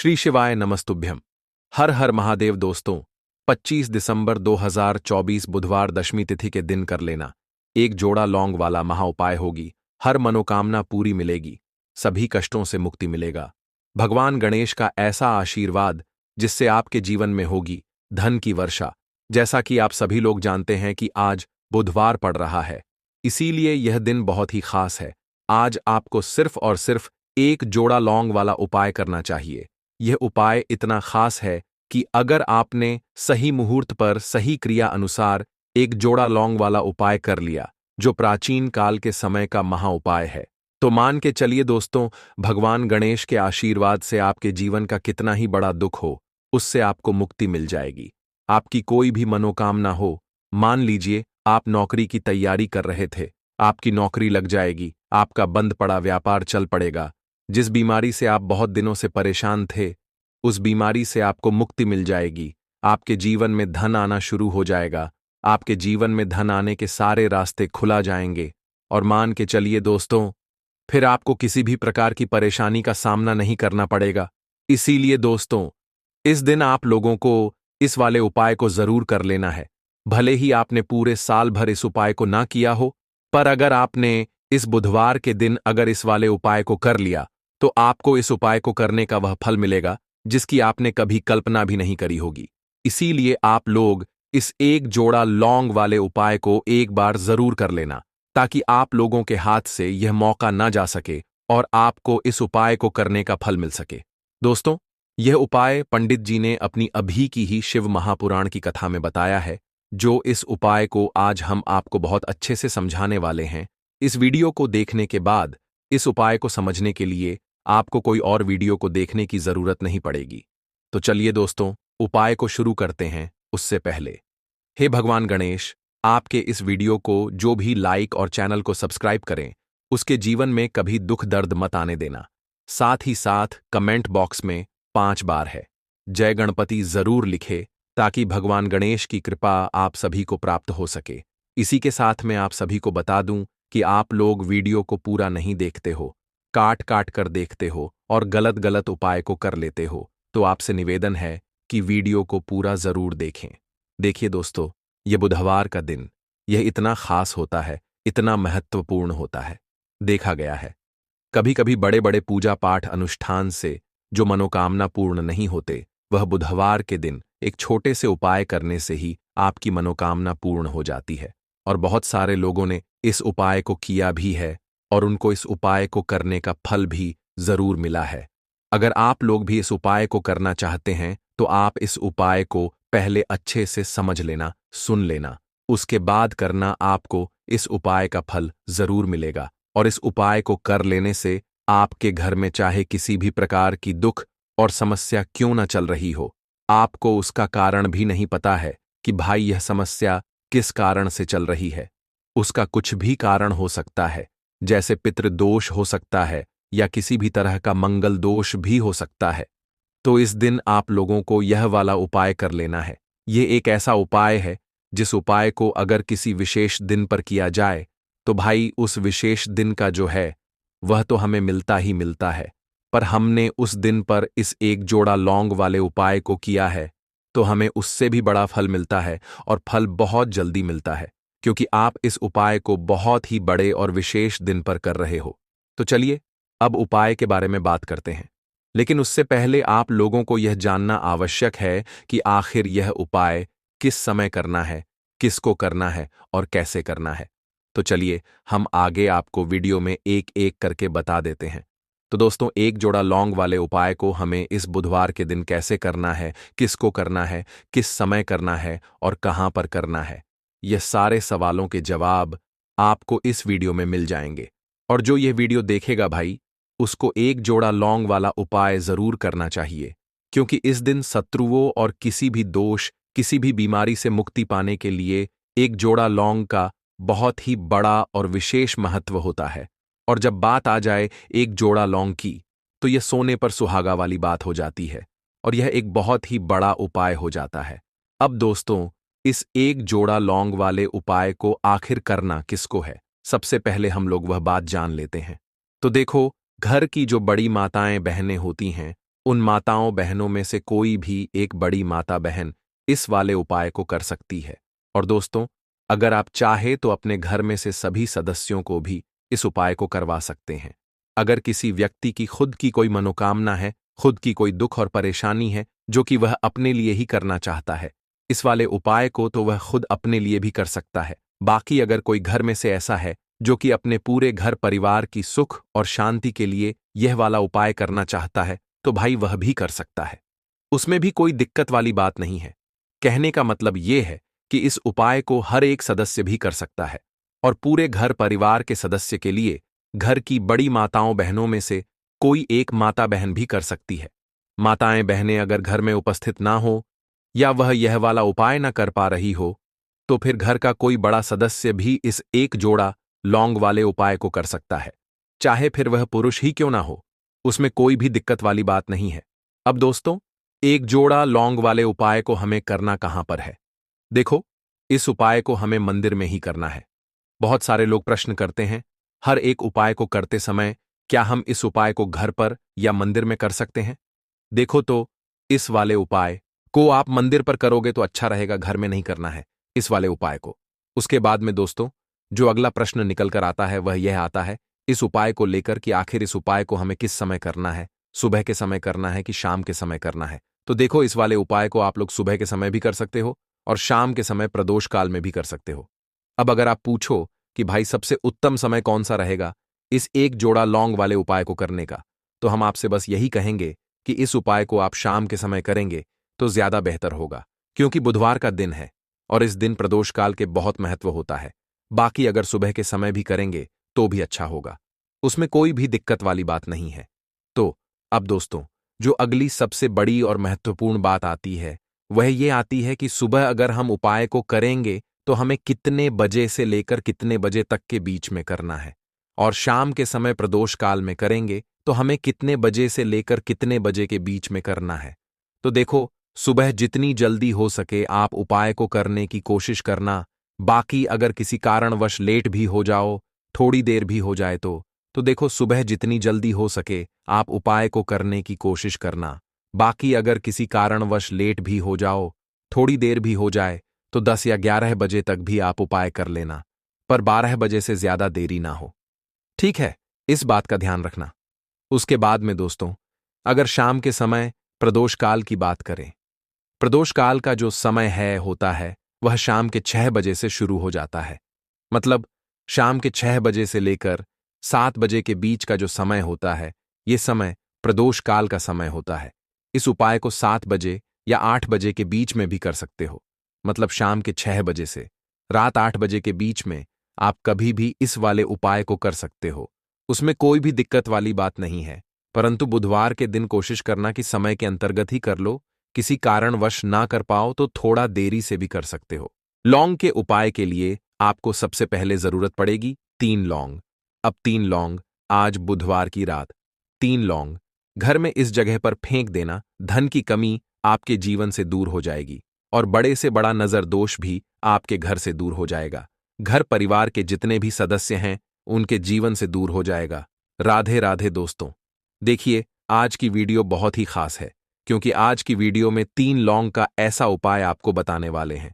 श्री शिवाय नमस्तुभ्यम। हर हर महादेव। दोस्तों, 25 दिसंबर 2024 बुधवार दशमी तिथि के दिन कर लेना एक जोड़ा लौंग वाला महा उपाय होगी। हर मनोकामना पूरी मिलेगी, सभी कष्टों से मुक्ति मिलेगा। भगवान गणेश का ऐसा आशीर्वाद जिससे आपके जीवन में होगी धन की वर्षा। जैसा कि आप सभी लोग जानते हैं कि आज बुधवार पड़ रहा है, इसीलिए यह दिन बहुत ही खास है। आज आपको सिर्फ और सिर्फ एक जोड़ा लौंग वाला उपाय करना चाहिए। यह उपाय इतना खास है कि अगर आपने सही मुहूर्त पर सही क्रिया अनुसार एक जोड़ा लौंग वाला उपाय कर लिया, जो प्राचीन काल के समय का महा उपाय है, तो मान के चलिए दोस्तों, भगवान गणेश के आशीर्वाद से आपके जीवन का कितना ही बड़ा दुख हो, उससे आपको मुक्ति मिल जाएगी। आपकी कोई भी मनोकामना हो, मान लीजिए आप नौकरी की तैयारी कर रहे थे, आपकी नौकरी लग जाएगी, आपका बंद पड़ा व्यापार चल पड़ेगा। जिस बीमारी से आप बहुत दिनों से परेशान थे, उस बीमारी से आपको मुक्ति मिल जाएगी। आपके जीवन में धन आना शुरू हो जाएगा। आपके जीवन में धन आने के सारे रास्ते खुला जाएंगे। और मान के चलिए दोस्तों, फिर आपको किसी भी प्रकार की परेशानी का सामना नहीं करना पड़ेगा। इसीलिए दोस्तों, इस दिन आप लोगों को इस वाले उपाय को जरूर कर लेना है। भले ही आपने पूरे साल भर इस उपाय को ना किया हो, पर अगर आपने इस बुधवार के दिन अगर इस वाले उपाय को कर लिया, तो आपको इस उपाय को करने का वह फल मिलेगा जिसकी आपने कभी कल्पना भी नहीं करी होगी। इसीलिए आप लोग इस एक जोड़ा लौंग वाले उपाय को एक बार जरूर कर लेना, ताकि आप लोगों के हाथ से यह मौका ना जा सके और आपको इस उपाय को करने का फल मिल सके। दोस्तों, यह उपाय पंडित जी ने अपनी अभी की ही शिव महापुराण की कथा में बताया है, जो इस उपाय को आज हम आपको बहुत अच्छे से समझाने वाले हैं। इस वीडियो को देखने के बाद इस उपाय को समझने के लिए आपको कोई और वीडियो को देखने की जरूरत नहीं पड़ेगी। तो चलिए दोस्तों, उपाय को शुरू करते हैं। उससे पहले, हे भगवान गणेश, आपके इस वीडियो को जो भी लाइक और चैनल को सब्सक्राइब करें, उसके जीवन में कभी दुख दर्द मत आने देना। साथ ही साथ कमेंट बॉक्स में 5 बार है जय गणपति जरूर लिखे, ताकि भगवान गणेश की कृपा आप सभी को प्राप्त हो सके। इसी के साथ मैं आप सभी को बता दूं कि आप लोग वीडियो को पूरा नहीं देखते हो, काट काट कर देखते हो और गलत गलत उपाय को कर लेते हो, तो आपसे निवेदन है कि वीडियो को पूरा जरूर देखें। देखिए दोस्तों, यह बुधवार का दिन, यह इतना खास होता है, इतना महत्वपूर्ण होता है। देखा गया है कभी कभी बड़े बड़े पूजा पाठ अनुष्ठान से जो मनोकामना पूर्ण नहीं होते, वह बुधवार के दिन एक छोटे से उपाय करने से ही आपकी मनोकामना पूर्ण हो जाती है। और बहुत सारे लोगों ने इस उपाय को किया भी है और उनको इस उपाय को करने का फल भी जरूर मिला है। अगर आप लोग भी इस उपाय को करना चाहते हैं, तो आप इस उपाय को पहले अच्छे से समझ लेना, सुन लेना, उसके बाद करना। आपको इस उपाय का फल जरूर मिलेगा। और इस उपाय को कर लेने से आपके घर में चाहे किसी भी प्रकार की दुख और समस्या क्यों न चल रही हो, आपको उसका कारण भी नहीं पता है कि भाई यह समस्या किस कारण से चल रही है। उसका कुछ भी कारण हो सकता है, जैसे पितृदोष हो सकता है या किसी भी तरह का मंगल दोष भी हो सकता है। तो इस दिन आप लोगों को यह वाला उपाय कर लेना है। ये एक ऐसा उपाय है जिस उपाय को अगर किसी विशेष दिन पर किया जाए, तो भाई उस विशेष दिन का जो है वह तो हमें मिलता ही मिलता है। पर हमने उस दिन पर इस एक जोड़ा लौंग वाले उपाय को किया है, तो हमें उससे भी बड़ा फल मिलता है, और फल बहुत जल्दी मिलता है, क्योंकि आप इस उपाय को बहुत ही बड़े और विशेष दिन पर कर रहे हो। तो चलिए अब उपाय के बारे में बात करते हैं। लेकिन उससे पहले आप लोगों को यह जानना आवश्यक है कि आखिर यह उपाय किस समय करना है, किसको करना है और कैसे करना है। तो चलिए हम आगे आपको वीडियो में एक एक करके बता देते हैं। तो दोस्तों, एक जोड़ा लौंग वाले उपाय को हमें इस बुधवार के दिन कैसे करना है, किसको करना है, किस समय करना है और कहां पर करना है, यह सारे सवालों के जवाब आपको इस वीडियो में मिल जाएंगे। और जो यह वीडियो देखेगा भाई, उसको एक जोड़ा लौंग वाला उपाय जरूर करना चाहिए, क्योंकि इस दिन शत्रुओं और किसी भी दोष, किसी भी बीमारी से मुक्ति पाने के लिए एक जोड़ा लौंग का बहुत ही बड़ा और विशेष महत्व होता है। और जब बात आ जाए एक जोड़ा लौंग की, तो यह सोने पर सुहागा वाली बात हो जाती है और यह एक बहुत ही बड़ा उपाय हो जाता है। अब दोस्तों, इस एक जोड़ा लौंग वाले उपाय को आखिर करना किसको है, सबसे पहले हम लोग वह बात जान लेते हैं। तो देखो, घर की जो बड़ी माताएं बहनें होती हैं, उन माताओं बहनों में से कोई भी एक बड़ी माता बहन इस वाले उपाय को कर सकती है। और दोस्तों, अगर आप चाहे तो अपने घर में से सभी सदस्यों को भी इस उपाय को करवा सकते हैं। अगर किसी व्यक्ति की खुद की कोई मनोकामना है, खुद की कोई दुख और परेशानी है जो कि वह अपने लिए ही करना चाहता है, इस वाले उपाय को तो वह खुद अपने लिए भी कर सकता है। बाकी अगर कोई घर में से ऐसा है जो कि अपने पूरे घर परिवार की सुख और शांति के लिए यह वाला उपाय करना चाहता है, तो भाई वह भी कर सकता है। उसमें भी कोई दिक्कत वाली बात नहीं है। कहने का मतलब यह है कि इस उपाय को हर एक सदस्य भी कर सकता है और पूरे घर परिवार के सदस्य के लिए घर की बड़ी माताओं बहनों में से कोई एक माता बहन भी कर सकती है। माताएं बहनें अगर घर में उपस्थित ना हो या वह यह वाला उपाय न कर पा रही हो, तो फिर घर का कोई बड़ा सदस्य भी इस एक जोड़ा लौंग वाले उपाय को कर सकता है, चाहे फिर वह पुरुष ही क्यों ना हो। उसमें कोई भी दिक्कत वाली बात नहीं है। अब दोस्तों, एक जोड़ा लौंग वाले उपाय को हमें करना कहां पर है? देखो, इस उपाय को हमें मंदिर में ही करना है। बहुत सारे लोग प्रश्न करते हैं, हर एक उपाय को करते समय क्या हम इस उपाय को घर पर या मंदिर में कर सकते हैं? देखो तो, इस वाले उपाय को आप मंदिर पर करोगे तो अच्छा रहेगा, घर में नहीं करना है इस वाले उपाय को। उसके बाद में दोस्तों, जो अगला प्रश्न निकल कर आता है वह यह आता है इस उपाय को लेकर कि आखिर इस उपाय को हमें किस समय करना है, सुबह के समय करना है कि शाम के समय करना है। तो देखो, इस वाले उपाय को आप लोग सुबह के समय भी कर सकते हो और शाम के समय प्रदोष काल में भी कर सकते हो। अब अगर आप पूछो कि भाई सबसे उत्तम समय कौन सा रहेगा इस एक जोड़ा लौंग वाले उपाय को करने का, तो हम आपसे बस यही कहेंगे कि इस उपाय को आप शाम के समय करेंगे तो ज्यादा बेहतर होगा, क्योंकि बुधवार का दिन है और इस दिन प्रदोष काल के बहुत महत्व होता है। बाकी अगर सुबह के समय भी करेंगे तो भी अच्छा होगा, उसमें कोई भी दिक्कत वाली बात नहीं है। तो अब दोस्तों, जो अगली सबसे बड़ी और महत्वपूर्ण बात आती है वह ये आती है कि सुबह अगर हम उपाय को करेंगे तो हमें कितने बजे से लेकर कितने बजे तक के बीच में करना है, और शाम के समय प्रदोष काल में करेंगे तो हमें कितने बजे से लेकर कितने बजे के बीच में करना है। तो देखो, सुबह जितनी जल्दी हो सके आप उपाय को करने की कोशिश करना। बाकी अगर किसी कारणवश लेट भी हो जाओ, थोड़ी देर भी हो जाए तो देखो, सुबह जितनी जल्दी हो सके आप उपाय को करने की कोशिश करना। बाकी अगर किसी कारणवश लेट भी हो जाओ, थोड़ी देर भी हो जाए, तो 10 या 11 बजे तक भी आप उपाय कर लेना, पर 12 बजे से ज्यादा देरी ना हो। ठीक है, इस बात का ध्यान रखना। उसके बाद में दोस्तों, अगर शाम के समय प्रदोष काल की बात करें, प्रदोष काल का जो समय है होता है वह शाम के 6 बजे से शुरू हो जाता है। मतलब शाम के 6 बजे से लेकर 7 बजे के बीच का जो समय होता है, ये समय प्रदोष काल का समय होता है। इस उपाय को 7 बजे या 8 बजे के बीच में भी कर सकते हो। मतलब शाम के 6 बजे से रात 8 बजे के बीच में आप कभी भी इस वाले उपाय को कर सकते हो। उसमें कोई भी दिक्कत वाली बात नहीं है, परंतु बुधवार के दिन कोशिश करना कि समय के अंतर्गत ही कर लो। किसी कारणवश ना कर पाओ तो थोड़ा देरी से भी कर सकते हो। लौंग के उपाय के लिए आपको सबसे पहले जरूरत पड़ेगी 3 लौंग। अब 3 लौंग, आज बुधवार की रात 3 लौंग घर में इस जगह पर फेंक देना। धन की कमी आपके जीवन से दूर हो जाएगी और बड़े से बड़ा नजर दोष भी आपके घर से दूर हो जाएगा। घर परिवार के जितने भी सदस्य हैं उनके जीवन से दूर हो जाएगा। राधे राधे दोस्तों। देखिए, आज की वीडियो बहुत ही खास है, क्योंकि आज की वीडियो में 3 लौंग का ऐसा उपाय आपको बताने वाले हैं।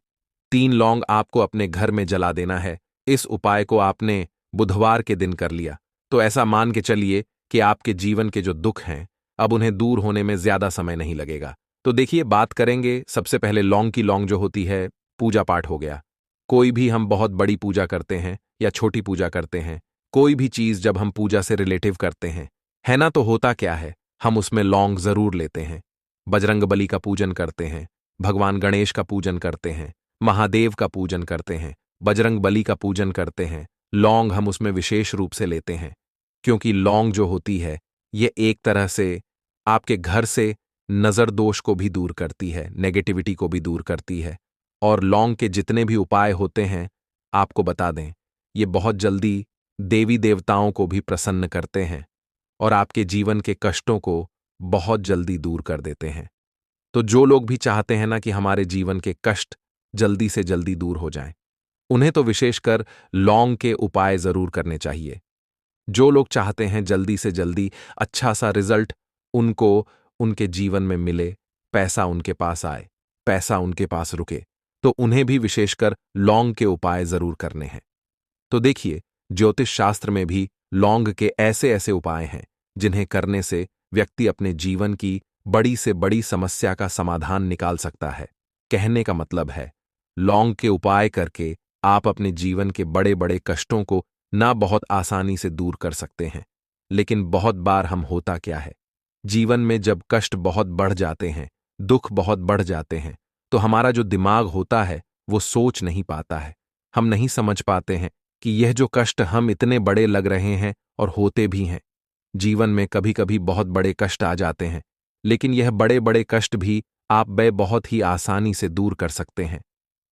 3 लौंग आपको अपने घर में जला देना है। इस उपाय को आपने बुधवार के दिन कर लिया तो ऐसा मान के चलिए कि आपके जीवन के जो दुख हैं अब उन्हें दूर होने में ज्यादा समय नहीं लगेगा। तो देखिए, बात करेंगे सबसे पहले लौंग की। लौंग जो होती है, पूजा पाठ हो गया। कोई भी हम बहुत बड़ी पूजा करते हैं या छोटी पूजा करते हैं, कोई भी चीज जब हम पूजा से रिलेटिव करते हैं, है ना, तो होता क्या है, हम उसमें लौंग जरूर लेते हैं। बजरंग बली का पूजन करते हैं, भगवान गणेश का पूजन करते हैं, महादेव का पूजन करते हैं, बजरंग बली का पूजन करते हैं। लौंग हम उसमें विशेष रूप से लेते हैं, क्योंकि लौंग जो होती है ये एक तरह से आपके घर से नजर दोष को भी दूर करती है, नेगेटिविटी को भी दूर करती है। और लौंग के जितने भी उपाय होते हैं, आपको बता दें, ये बहुत जल्दी देवी देवताओं को भी प्रसन्न करते हैं और आपके जीवन के कष्टों को बहुत जल्दी दूर कर देते हैं। तो जो लोग भी चाहते हैं ना कि हमारे जीवन के कष्ट जल्दी से जल्दी दूर हो जाएं, उन्हें तो विशेषकर लौंग के उपाय जरूर करने चाहिए। जो लोग चाहते हैं जल्दी से जल्दी अच्छा सा रिजल्ट उनको उनके जीवन में मिले, पैसा उनके पास आए, पैसा उनके पास रुके, तो उन्हें भी विशेषकर लौंग के उपाय जरूर करने हैं। तो देखिए, ज्योतिष शास्त्र में भी लौंग के ऐसे ऐसे उपाय हैं जिन्हें करने से व्यक्ति अपने जीवन की बड़ी से बड़ी समस्या का समाधान निकाल सकता है। कहने का मतलब है, लौंग के उपाय करके आप अपने जीवन के बड़े बड़े कष्टों को ना बहुत आसानी से दूर कर सकते हैं। लेकिन बहुत बार हम होता क्या है, जीवन में जब कष्ट बहुत बढ़ जाते हैं, दुख बहुत बढ़ जाते हैं, तो हमारा जो दिमाग होता है वो सोच नहीं पाता है। हम नहीं समझ पाते हैं कि यह जो कष्ट हम इतने बड़े लग रहे हैं और होते भी हैं। जीवन में कभी कभी बहुत बड़े कष्ट आ जाते हैं, लेकिन यह बड़े बड़े कष्ट भी आप बहुत ही आसानी से दूर कर सकते हैं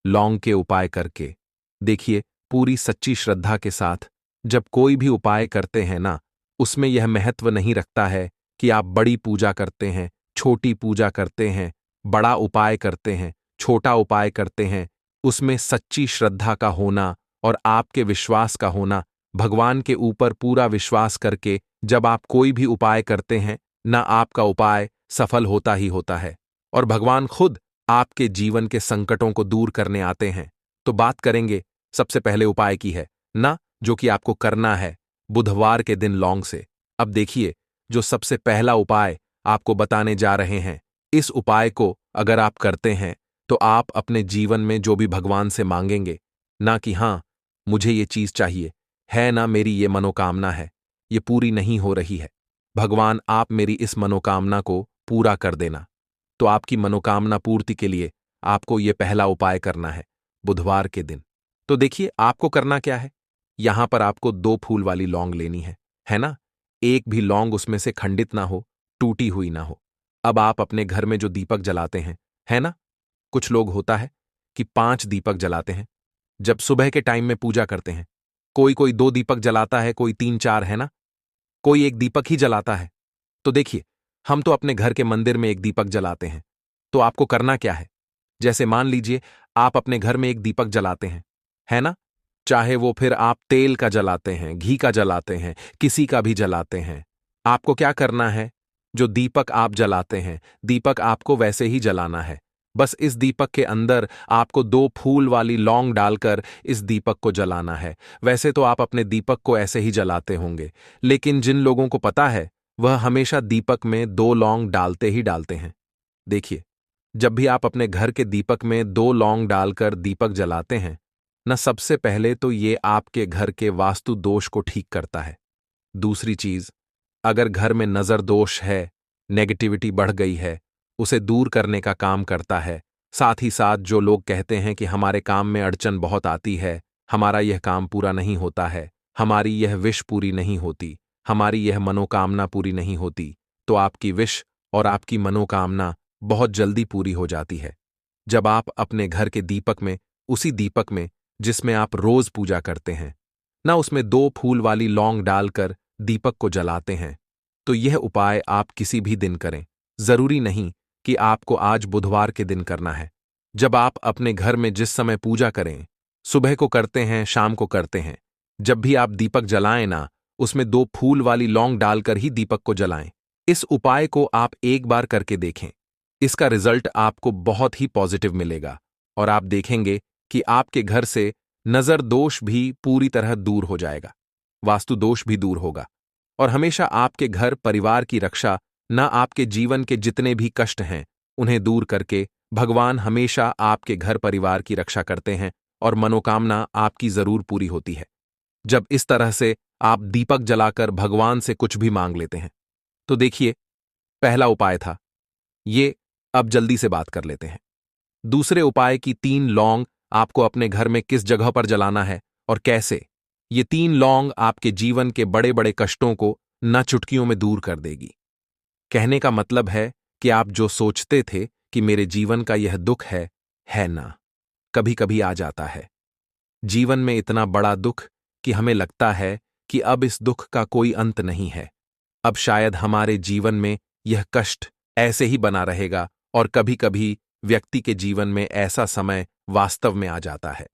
लौंग के उपाय करके। देखिए, पूरी सच्ची श्रद्धा के साथ जब कोई भी उपाय करते हैं ना, उसमें यह महत्व नहीं रखता है कि आप बड़ी पूजा करते हैं, छोटी पूजा करते हैं, बड़ा उपाय करते हैं, छोटा उपाय करते हैं। उसमें सच्ची श्रद्धा का होना और आपके विश्वास का होना, भगवान के ऊपर पूरा विश्वास करके जब आप कोई भी उपाय करते हैं ना, आपका उपाय सफल होता ही होता है और भगवान खुद आपके जीवन के संकटों को दूर करने आते हैं। तो बात करेंगे सबसे पहले उपाय की है ना, जो कि आपको करना है बुधवार के दिन लौंग से। अब देखिए, जो सबसे पहला उपाय आपको बताने जा रहे हैं, इस उपाय को अगर आप करते हैं तो आप अपने जीवन में जो भी भगवान से मांगेंगे ना, कि हाँ मुझे ये चीज चाहिए है ना, मेरी ये मनोकामना है, ये पूरी नहीं हो रही है, भगवान आप मेरी इस मनोकामना को पूरा कर देना। तो आपकी मनोकामना पूर्ति के लिए आपको ये पहला उपाय करना है बुधवार के दिन। तो देखिए, आपको करना क्या है, यहां पर आपको 2 फूल वाली लौंग लेनी है ना। एक भी लौंग उसमें से खंडित ना हो, टूटी हुई ना हो। अब आप अपने घर में जो दीपक जलाते हैं, है ना, कुछ लोग होता है कि 5 दीपक जलाते हैं जब सुबह के टाइम में पूजा करते हैं। कोई कोई 2 दीपक जलाता है, कोई 3-4, है ना, कोई 1 दीपक ही जलाता है। तो देखिए, हम तो अपने घर के मंदिर में 1 दीपक जलाते हैं। तो आपको करना क्या है, जैसे मान लीजिए आप अपने घर में 1 दीपक जलाते हैं, है ना, चाहे वो फिर आप तेल का जलाते हैं, घी का जलाते हैं, किसी का भी जलाते हैं। आपको क्या करना है, जो दीपक आप जलाते हैं, दीपक आपको वैसे ही जलाना है। बस इस दीपक के अंदर आपको 2 फूल वाली लौंग डालकर इस दीपक को जलाना है। वैसे तो आप अपने दीपक को ऐसे ही जलाते होंगे, लेकिन जिन लोगों को पता है वह हमेशा दीपक में 2 लौंग डालते ही डालते हैं। देखिए, जब भी आप अपने घर के दीपक में 2 लौंग डालकर दीपक जलाते हैं न, सबसे पहले तो ये आपके घर के वास्तु दोष को ठीक करता है। दूसरी चीज, अगर घर में नजर दोष है, नेगेटिविटी बढ़ गई है, उसे दूर करने का काम करता है। साथ ही साथ जो लोग कहते हैं कि हमारे काम में अड़चन बहुत आती है, हमारा यह काम पूरा नहीं होता है, हमारी यह विश पूरी नहीं होती, हमारी यह मनोकामना पूरी नहीं होती, तो आपकी विश और आपकी मनोकामना बहुत जल्दी पूरी हो जाती है जब आप अपने घर के दीपक में, उसी दीपक में जिसमें आप रोज पूजा करते हैं ना, उसमें 2 फूल वाली लौंग डालकर दीपक को जलाते हैं। तो यह उपाय आप किसी भी दिन करें, जरूरी नहीं कि आपको आज बुधवार के दिन करना है। जब आप अपने घर में जिस समय पूजा करें, सुबह को करते हैं, शाम को करते हैं, जब भी आप दीपक जलाएं ना, उसमें 2 फूल वाली लौंग डालकर ही दीपक को जलाएं। इस उपाय को आप एक बार करके देखें, इसका रिजल्ट आपको बहुत ही पॉजिटिव मिलेगा और आप देखेंगे कि आपके घर से नजर दोष भी पूरी तरह दूर हो जाएगा, वास्तु दोष भी दूर होगा और हमेशा आपके घर परिवार की रक्षा, न आपके जीवन के जितने भी कष्ट हैं उन्हें दूर करके भगवान हमेशा आपके घर परिवार की रक्षा करते हैं और मनोकामना आपकी जरूर पूरी होती है जब इस तरह से आप दीपक जलाकर भगवान से कुछ भी मांग लेते हैं। तो देखिए, पहला उपाय था ये। अब जल्दी से बात कर लेते हैं दूसरे उपाय की। 3 लौंग आपको अपने घर में किस जगह पर जलाना है और कैसे। ये 3 लौंग आपके जीवन के बड़े बड़े कष्टों को न चुटकियों में दूर कर देगी। कहने का मतलब है कि आप जो सोचते थे कि मेरे जीवन का यह दुख है ना, कभी कभी आ जाता है जीवन में इतना बड़ा दुख कि हमें लगता है कि अब इस दुख का कोई अंत नहीं है, अब शायद हमारे जीवन में यह कष्ट ऐसे ही बना रहेगा। और कभी कभी व्यक्ति के जीवन में ऐसा समय वास्तव में आ जाता है।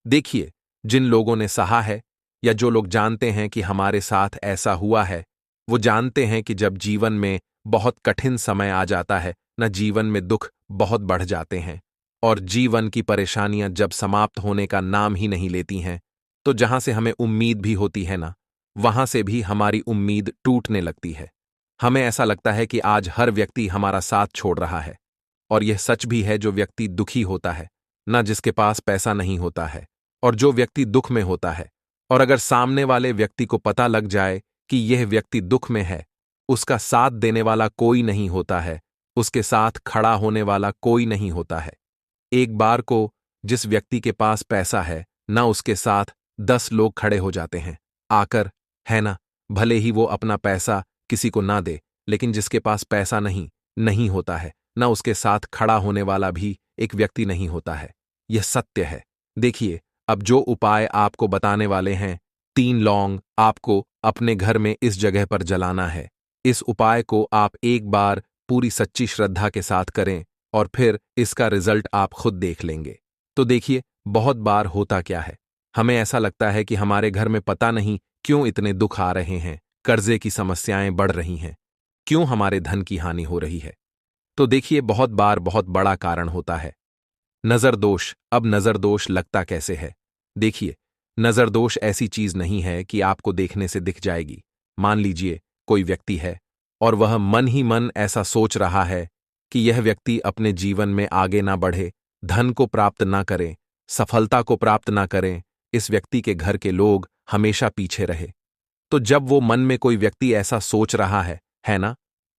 देखिए, जिन लोगों ने सहा है या जो लोग जानते हैं कि हमारे साथ ऐसा हुआ है, वो जानते हैं कि जब जीवन में बहुत कठिन समय आ जाता है, न जीवन में दुख बहुत बढ़ जाते हैं और जीवन की परेशानियां जब समाप्त होने का नाम ही नहीं लेती हैं, तो जहां से हमें उम्मीद भी होती है ना, वहां से भी हमारी उम्मीद टूटने लगती है। हमें ऐसा लगता है कि आज हर व्यक्ति हमारा साथ छोड़ रहा है। और यह सच भी है, जो व्यक्ति दुखी होता है, ना जिसके पास पैसा नहीं होता है, और जो व्यक्ति दुख में होता है, और अगर सामने वाले व्यक्ति को पता लग जाए कि यह व्यक्ति दुख में है, उसका साथ देने वाला कोई नहीं होता है, उसके साथ खड़ा होने वाला कोई नहीं होता है। एक बार को जिस व्यक्ति के पास पैसा है, ना उसके साथ 10 लोग खड़े हो जाते हैं आकर, है ना। भले ही वो अपना पैसा किसी को ना दे, लेकिन जिसके पास पैसा नहीं नहीं होता है, ना उसके साथ खड़ा होने वाला भी एक व्यक्ति नहीं होता है। यह सत्य है। देखिए, अब जो उपाय आपको बताने वाले हैं, 3 लौंग आपको अपने घर में इस जगह पर जलाना है। इस उपाय को आप एक बार पूरी सच्ची श्रद्धा के साथ करें और फिर इसका रिजल्ट आप खुद देख लेंगे। तो देखिए, बहुत बार होता क्या है, हमें ऐसा लगता है कि हमारे घर में पता नहीं क्यों इतने दुख आ रहे हैं, कर्जे की समस्याएं बढ़ रही हैं, क्यों हमारे धन की हानि हो रही है। तो देखिए, बहुत बार बहुत बड़ा कारण होता है नजर दोष। अब नजर दोष लगता कैसे है? देखिए, नजर दोष ऐसी चीज नहीं है कि आपको देखने से दिख जाएगी। मान लीजिए कोई व्यक्ति है और वह मन ही मन ऐसा सोच रहा है कि यह व्यक्ति अपने जीवन में आगे ना बढ़े, धन को प्राप्त ना करें, सफलता को प्राप्त ना करें, इस व्यक्ति के घर के लोग हमेशा पीछे रहे। तो जब वो मन में कोई व्यक्ति ऐसा सोच रहा है ना,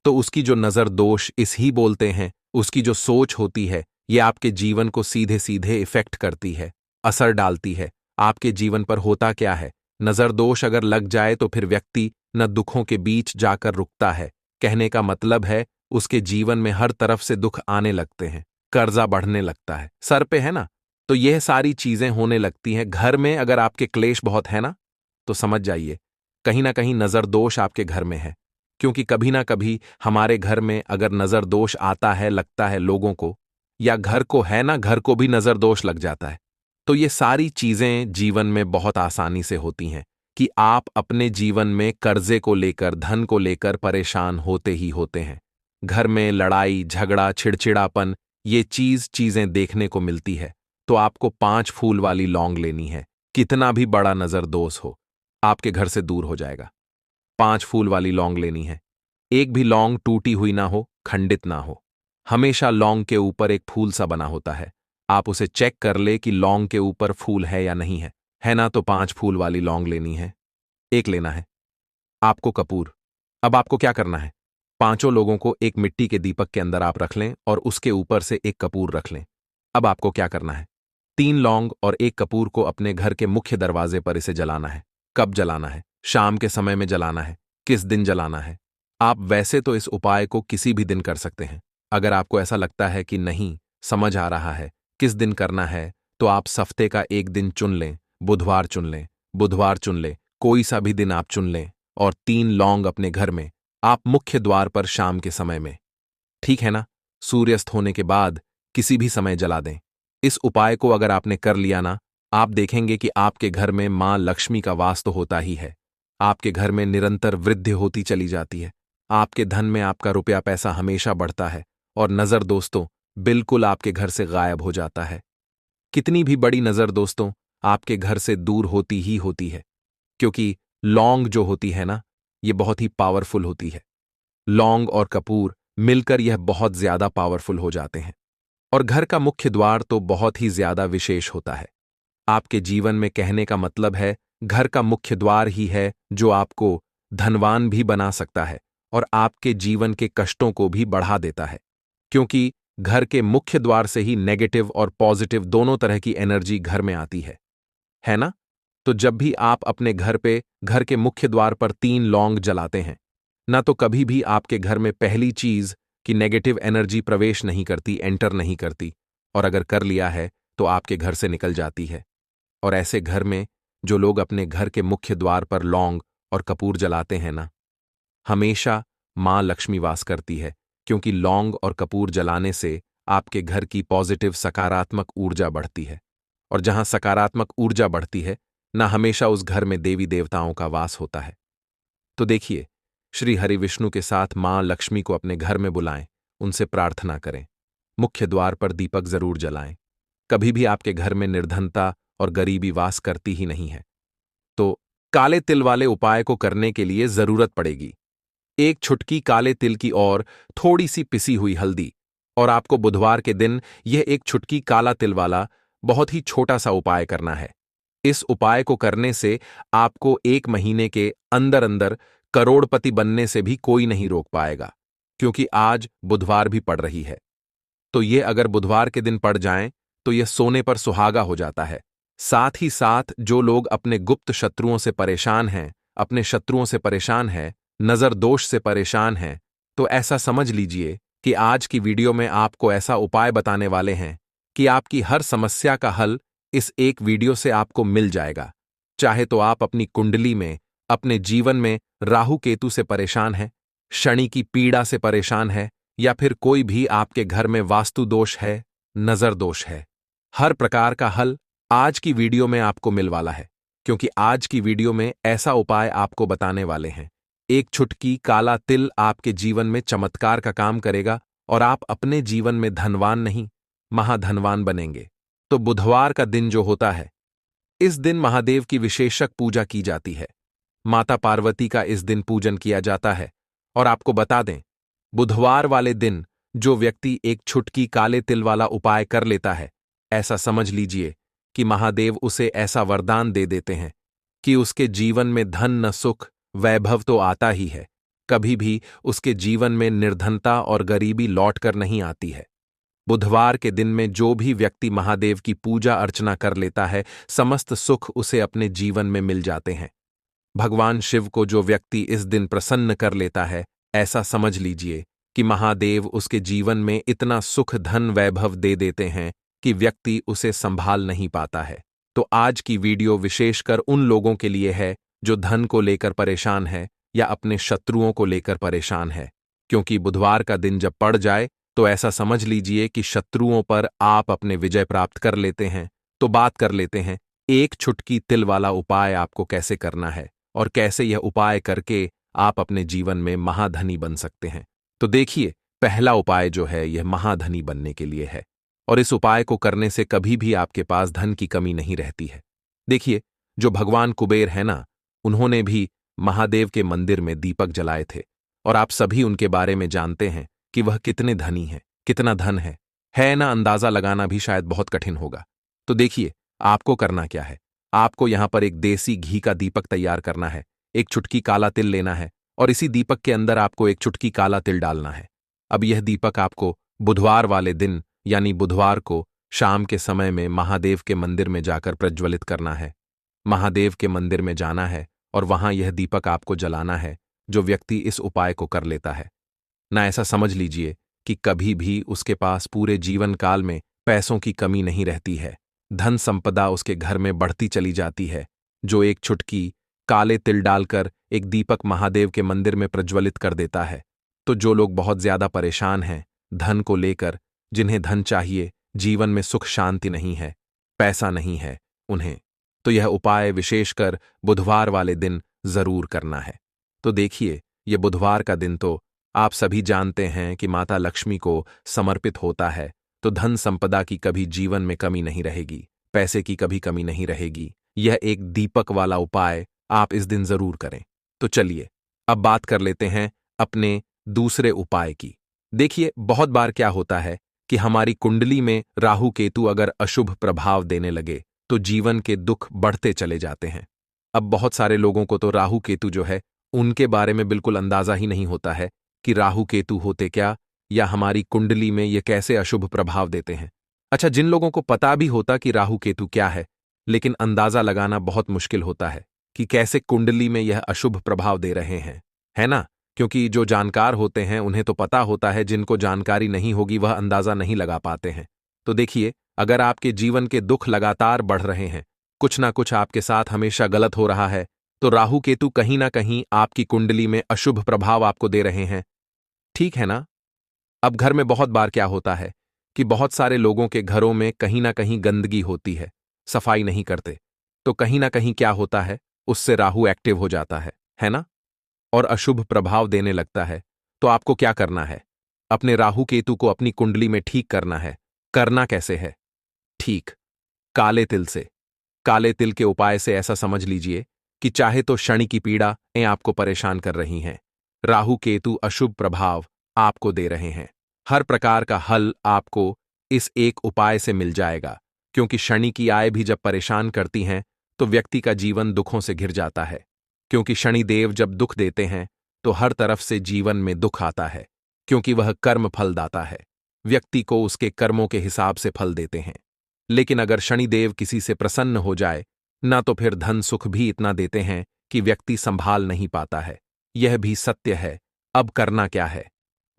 तो उसकी जो नजर दोष इस ही बोलते हैं, उसकी जो सोच होती है, ये आपके जीवन को सीधे सीधे इफेक्ट करती है, असर डालती है। आपके जीवन पर होता क्या है, नजर दोष अगर लग जाए तो फिर व्यक्ति न दुखों के बीच जाकर रुकता है। कहने का मतलब है, उसके जीवन में हर तरफ से दुख आने लगते हैं, कर्जा बढ़ने लगता है, सर पे है ना। तो यह सारी चीजें होने लगती हैं। घर में अगर आपके क्लेश बहुत है ना, तो समझ जाइए कहीं ना कहीं नजर दोष आपके घर में है। क्योंकि कभी ना कभी हमारे घर में अगर नजर दोष आता है, लगता है लोगों को, या घर को है ना, घर को भी नजर दोष लग जाता है। तो ये सारी चीजें जीवन में बहुत आसानी से होती हैं कि आप अपने जीवन में कर्जे को लेकर, धन को लेकर परेशान होते ही होते हैं। घर में लड़ाई झगड़ा चिड़चिड़ापन, ये चीजें देखने को मिलती है। तो आपको 5 फूल वाली लौंग लेनी है। कितना भी बड़ा नजर दोष हो, आपके घर से दूर हो जाएगा। 5 फूल वाली लौंग लेनी है। एक भी लौंग टूटी हुई ना हो, खंडित ना हो। हमेशा लौंग के ऊपर एक फूल सा बना होता है। आप उसे चेक कर ले कि लौंग के ऊपर फूल है या नहीं है ना। तो 5 फूल वाली लौंग लेनी है। एक लेना है आपको कपूर। अब आपको क्या करना है, 5 लोगों को एक मिट्टी के दीपक के अंदर आप रख लें और उसके ऊपर से एक कपूर रख लें। अब आपको क्या करना है, 3 लौंग और एक कपूर को अपने घर के मुख्य दरवाजे पर इसे जलाना है। कब जलाना है? शाम के समय में जलाना है। किस दिन जलाना है? आप वैसे तो इस उपाय को किसी भी दिन कर सकते हैं। अगर आपको ऐसा लगता है कि नहीं समझ आ रहा है किस दिन करना है, तो आप हफ्ते का एक दिन चुन लें। बुधवार चुन लें, बुधवार चुन लें, कोई सा भी दिन आप चुन लें और 3 लौंग अपने घर में, आप मुख्य द्वार पर शाम के समय में, ठीक है ना, सूर्यास्त होने के बाद किसी भी समय जला दें। इस उपाय को अगर आपने कर लिया ना, आप देखेंगे कि आपके घर में मां लक्ष्मी का वास तो होता ही है। आपके घर में निरंतर वृद्धि होती चली जाती है। आपके धन में आपका रुपया पैसा हमेशा बढ़ता है और नजर दोस्तों बिल्कुल आपके घर से गायब हो जाता है। कितनी भी बड़ी नजर दोस्तों आपके घर से दूर होती ही होती है, क्योंकि लौंग जो होती है ना, ये बहुत ही पावरफुल होती है। लौंग और कपूर मिलकर यह बहुत ज्यादा पावरफुल हो जाते हैं। और घर का मुख्य द्वार तो बहुत ही ज्यादा विशेष होता है। आपके जीवन में, कहने का मतलब है, घर का मुख्य द्वार ही है जो आपको धनवान भी बना सकता है और आपके जीवन के कष्टों को भी बढ़ा देता है। क्योंकि घर के मुख्य द्वार से ही नेगेटिव और पॉजिटिव दोनों तरह की एनर्जी घर में आती है ना। तो जब भी आप अपने घर पे, घर के मुख्य द्वार पर 3 लौंग जलाते हैं ना, तो कभी भी आपके घर में पहली चीज कि नेगेटिव एनर्जी प्रवेश नहीं करती, एंटर नहीं करती, और अगर कर लिया है तो आपके घर से निकल जाती है। और ऐसे घर में जो लोग अपने घर के मुख्य द्वार पर लौंग और कपूर जलाते हैं ना, हमेशा मां लक्ष्मी वास करती है। क्योंकि लौंग और कपूर जलाने से आपके घर की पॉजिटिव सकारात्मक ऊर्जा बढ़ती है, और जहां सकारात्मक ऊर्जा बढ़ती है ना, हमेशा उस घर में देवी देवताओं का वास होता है। तो देखिए, श्री हरि विष्णु के साथ मां लक्ष्मी को अपने घर में बुलाएं, उनसे प्रार्थना करें। मुख्य द्वार पर दीपक जरूर जलाएं। कभी भी आपके घर में निर्धनता और गरीबी वास करती ही नहीं है। तो काले तिल वाले उपाय को करने के लिए जरूरत पड़ेगी एक छुटकी काले तिल की और थोड़ी सी पिसी हुई हल्दी। और आपको बुधवार के दिन यह एक छुटकी काला तिल वाला बहुत ही छोटा सा उपाय करना है। इस उपाय को करने से आपको 1 महीने के अंदर अंदर करोड़पति बनने से भी कोई नहीं रोक पाएगा, क्योंकि आज बुधवार भी पड़ रही है। तो ये अगर बुधवार के दिन पड़ जाएं तो यह सोने पर सुहागा हो जाता है। साथ ही साथ जो लोग अपने गुप्त शत्रुओं से परेशान हैं, अपने शत्रुओं से परेशान हैं, नजर दोष से परेशान हैं, तो ऐसा समझ लीजिए कि आज की वीडियो में आपको ऐसा उपाय बताने वाले हैं कि आपकी हर समस्या का हल इस एक वीडियो से आपको मिल जाएगा। चाहे तो आप अपनी कुंडली में, अपने जीवन में राहु केतु से परेशान हैं, शनि की पीड़ा से परेशान है, या फिर कोई भी आपके घर में वास्तु दोष है, नजर दोष है, हर प्रकार का हल आज की वीडियो में आपको मिल वाला है। क्योंकि आज की वीडियो में ऐसा उपाय आपको बताने वाले हैं। एक छुटकी काला तिल आपके जीवन में चमत्कार का काम करेगा और आप अपने जीवन में धनवान नहीं, महाधनवान बनेंगे। तो बुधवार का दिन जो होता है, इस दिन महादेव की विशेषक पूजा की जाती है। माता पार्वती का इस दिन पूजन किया जाता है। और आपको बता दें, बुधवार वाले दिन जो व्यक्ति एक छुटकी काले तिल वाला उपाय कर लेता है, ऐसा समझ लीजिए कि महादेव उसे ऐसा वरदान दे देते हैं कि उसके जीवन में धन न सुख वैभव तो आता ही है, कभी भी उसके जीवन में निर्धनता और गरीबी लौट कर नहीं आती है। बुधवार के दिन में जो भी व्यक्ति महादेव की पूजा अर्चना कर लेता है, समस्त सुख उसे अपने जीवन में मिल जाते हैं। भगवान शिव को जो व्यक्ति इस दिन प्रसन्न कर लेता है, ऐसा समझ लीजिए कि महादेव उसके जीवन में इतना सुख धन वैभव दे देते हैं कि व्यक्ति उसे संभाल नहीं पाता है। तो आज की वीडियो विशेषकर उन लोगों के लिए है जो धन को लेकर परेशान है या अपने शत्रुओं को लेकर परेशान है। क्योंकि बुधवार का दिन जब पड़ जाए तो ऐसा समझ लीजिए कि शत्रुओं पर आप अपने विजय प्राप्त कर लेते हैं। तो बात कर लेते हैं एक छुटकी तिल वाला उपाय आपको कैसे करना है और कैसे यह उपाय करके आप अपने जीवन में महाधनी बन सकते हैं। तो देखिए, पहला उपाय जो है यह महाधनी बनने के लिए है और इस उपाय को करने से कभी भी आपके पास धन की कमी नहीं रहती है। देखिए, जो भगवान कुबेर है ना, उन्होंने भी महादेव के मंदिर में दीपक जलाए थे और आप सभी उनके बारे में जानते हैं कि वह कितने धनी हैं, कितना धन है ना, अंदाजा लगाना भी शायद बहुत कठिन होगा। तो देखिए, आपको करना क्या है। आपको यहां पर एक देसी घी का दीपक तैयार करना है, एक चुटकी काला तिल लेना है और इसी दीपक के अंदर आपको एक चुटकी काला तिल डालना है। अब यह दीपक आपको बुधवार वाले दिन यानी बुधवार को शाम के समय में महादेव के मंदिर में जाकर प्रज्वलित करना है। महादेव के मंदिर में जाना है और वहां यह दीपक आपको जलाना है। जो व्यक्ति इस उपाय को कर लेता है ना, ऐसा समझ लीजिए कि कभी भी उसके पास पूरे जीवन काल में पैसों की कमी नहीं रहती है, धन संपदा उसके घर में बढ़ती चली जाती है। जो एक छुटकी काले तिल डालकर एक दीपक महादेव के मंदिर में प्रज्वलित कर देता है, तो जो लोग बहुत ज्यादा परेशान हैं धन को लेकर, जिन्हें धन चाहिए, जीवन में सुख शांति नहीं है, पैसा नहीं है उन्हें, तो यह उपाय विशेषकर बुधवार वाले दिन जरूर करना है। तो देखिए, यह बुधवार का दिन तो आप सभी जानते हैं कि माता लक्ष्मी को समर्पित होता है। तो धन संपदा की कभी जीवन में कमी नहीं रहेगी, पैसे की कभी कमी नहीं रहेगी। यह एक दीपक वाला उपाय आप इस दिन जरूर करें। तो चलिए अब बात कर लेते हैं अपने दूसरे उपाय की। देखिए, बहुत बार क्या होता है कि हमारी कुंडली में राहु केतु अगर अशुभ प्रभाव देने लगे तो जीवन के दुख बढ़ते चले जाते हैं। अब बहुत सारे लोगों को तो राहु केतु जो है उनके बारे में बिल्कुल अंदाजा ही नहीं होता है कि राहु केतु होते क्या या हमारी कुंडली में ये कैसे अशुभ प्रभाव देते हैं। अच्छा, जिन लोगों को पता भी होता कि राहु केतु क्या है, लेकिन अंदाजा लगाना बहुत मुश्किल होता है कि कैसे कुंडली में यह अशुभ प्रभाव दे रहे हैं, है ना। क्योंकि जो जानकार होते हैं उन्हें तो पता होता है, जिनको जानकारी नहीं होगी वह अंदाजा नहीं लगा पाते हैं। तो देखिए, अगर आपके जीवन के दुख लगातार बढ़ रहे हैं, कुछ ना कुछ आपके साथ हमेशा गलत हो रहा है, तो राहु केतु कहीं ना कहीं आपकी कुंडली में अशुभ प्रभाव आपको दे रहे हैं, ठीक है ना। अब घर में बहुत बार क्या होता है कि बहुत सारे लोगों के घरों में कहीं ना कहीं गंदगी होती है, सफाई नहीं करते, तो कहीं ना कहीं क्या होता है, उससे राहु एक्टिव हो जाता है ना। और अशुभ प्रभाव देने लगता है, तो आपको क्या करना है? अपने राहु केतु को अपनी कुंडली में ठीक करना है। करना कैसे है? ठीक, काले तिल से। काले तिल के उपाय से ऐसा समझ लीजिए कि चाहे तो शनि की पीड़ाएं आपको परेशान कर रही हैं, राहु केतु अशुभ प्रभाव आपको दे रहे हैं, हर प्रकार का हल आपको इस एक उपाय से मिल जाएगा। क्योंकि शनि की आय भी जब परेशान करती हैं तो व्यक्ति का जीवन दुखों से घिर जाता है। क्योंकि शनि देव जब दुख देते हैं तो हर तरफ से जीवन में दुख आता है, क्योंकि वह कर्म फलदाता है। व्यक्ति को उसके कर्मों के हिसाब से फल देते हैं। लेकिन अगर शनिदेव किसी से प्रसन्न हो जाए ना, तो फिर धन सुख भी इतना देते हैं कि व्यक्ति संभाल नहीं पाता है। यह भी सत्य है। अब करना क्या है?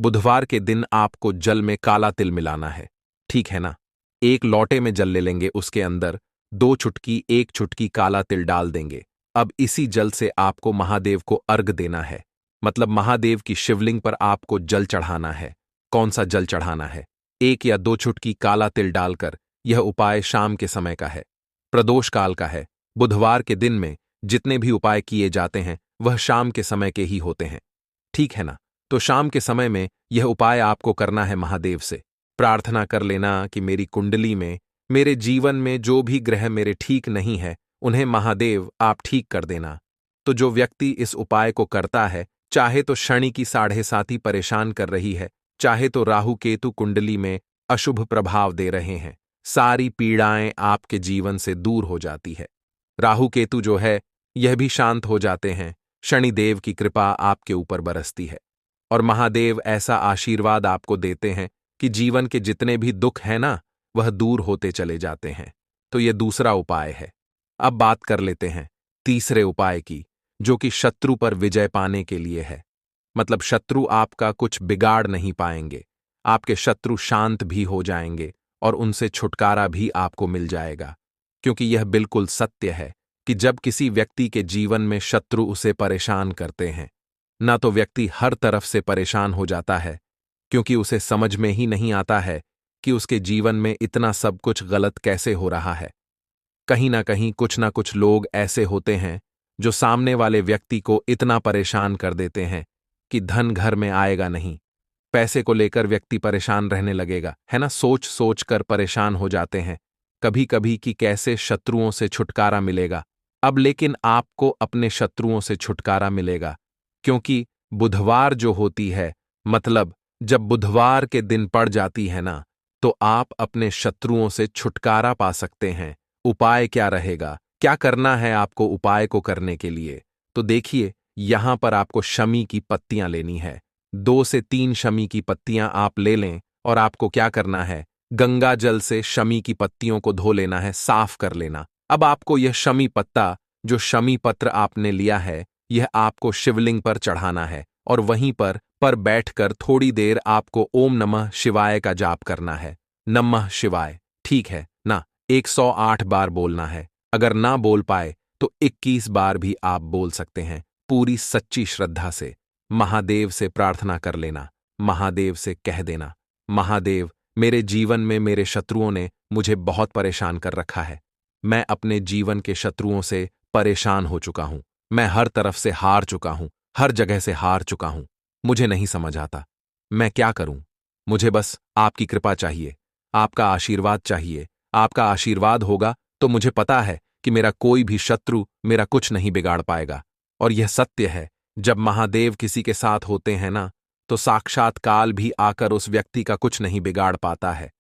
बुधवार के दिन आपको जल में काला तिल मिलाना है, ठीक है ना? एक लोटे में जल ले लेंगे, उसके अंदर 2 चुटकी 1 चुटकी काला तिल डाल देंगे। अब इसी जल से आपको महादेव को अर्घ देना है, मतलब महादेव की शिवलिंग पर आपको जल चढ़ाना है। कौन सा जल चढ़ाना है? 1 या 2 चुटकी काला तिल डालकर। यह उपाय शाम के समय का है, प्रदोष काल का है। बुधवार के दिन में जितने भी उपाय किए जाते हैं वह शाम के समय के ही होते हैं, ठीक है ना? तो शाम के समय में यह उपाय आपको करना है। महादेव से प्रार्थना कर लेना कि मेरी कुंडली में, मेरे जीवन में जो भी ग्रह मेरे ठीक नहीं है, उन्हें महादेव आप ठीक कर देना। तो जो व्यक्ति इस उपाय को करता है, चाहे तो शनि की 7.5 परेशान कर रही है, चाहे तो राहु केतु कुंडली में अशुभ प्रभाव दे रहे हैं, सारी पीड़ाएं आपके जीवन से दूर हो जाती है। राहु केतु जो है यह भी शांत हो जाते हैं। शनिदेव की कृपा आपके ऊपर बरसती है और महादेव ऐसा आशीर्वाद आपको देते हैं कि जीवन के जितने भी दुख हैं ना, वह दूर होते चले जाते हैं। तो यह दूसरा उपाय है। अब बात कर लेते हैं तीसरे उपाय की, जो कि शत्रु पर विजय पाने के लिए है। मतलब शत्रु आपका कुछ बिगाड़ नहीं पाएंगे, आपके शत्रु शांत भी हो जाएंगे और उनसे छुटकारा भी आपको मिल जाएगा। क्योंकि यह बिल्कुल सत्य है कि जब किसी व्यक्ति के जीवन में शत्रु उसे परेशान करते हैं ना, तो व्यक्ति हर तरफ से परेशान हो जाता है, क्योंकि उसे समझ में ही नहीं आता है कि उसके जीवन में इतना सब कुछ गलत कैसे हो रहा है। कहीं ना कुछ लोग ऐसे होते हैं जो सामने वाले व्यक्ति को इतना परेशान कर देते हैं कि धन घर में आएगा नहीं। पैसे को लेकर व्यक्ति परेशान रहने लगेगा, है ना? सोच सोच कर परेशान हो जाते हैं कभी कभी कि कैसे शत्रुओं से छुटकारा मिलेगा। अब लेकिन आपको अपने शत्रुओं से छुटकारा मिलेगा, क्योंकि बुधवार जो होती है, मतलब जब बुधवार के दिन पड़ जाती है ना, तो आप अपने शत्रुओं से छुटकारा पा सकते हैं। उपाय क्या रहेगा? क्या करना है आपको उपाय को करने के लिए? तो देखिए, यहां पर आपको शमी की पत्तियां लेनी है। 2 से 3 शमी की पत्तियां आप ले लें और आपको क्या करना है? गंगा जल से शमी की पत्तियों को धो लेना है, साफ कर लेना। अब आपको यह शमी पत्ता, जो शमी पत्र आपने लिया है, यह आपको शिवलिंग पर चढ़ाना है और वहीं पर बैठकर थोड़ी देर आपको ओम नमः शिवाय का जाप करना है। नमः शिवाय, ठीक है ना? 108 बार बोलना है। अगर ना बोल पाए तो 21 बार भी आप बोल सकते हैं। पूरी सच्ची श्रद्धा से महादेव से प्रार्थना कर लेना। महादेव से कह देना, महादेव, मेरे जीवन में मेरे शत्रुओं ने मुझे बहुत परेशान कर रखा है। मैं अपने जीवन के शत्रुओं से परेशान हो चुका हूं। मैं हर तरफ से हार चुका हूं, हर जगह से हार चुका हूं। मुझे नहीं समझ आता मैं क्या करूं। मुझे बस आपकी कृपा चाहिए, आपका आशीर्वाद चाहिए। आपका आशीर्वाद होगा तो मुझे पता है कि मेरा कोई भी शत्रु मेरा कुछ नहीं बिगाड़ पाएगा। और यह सत्य है, जब महादेव किसी के साथ होते हैं ना, तो साक्षात काल भी आकर उस व्यक्ति का कुछ नहीं बिगाड़ पाता है।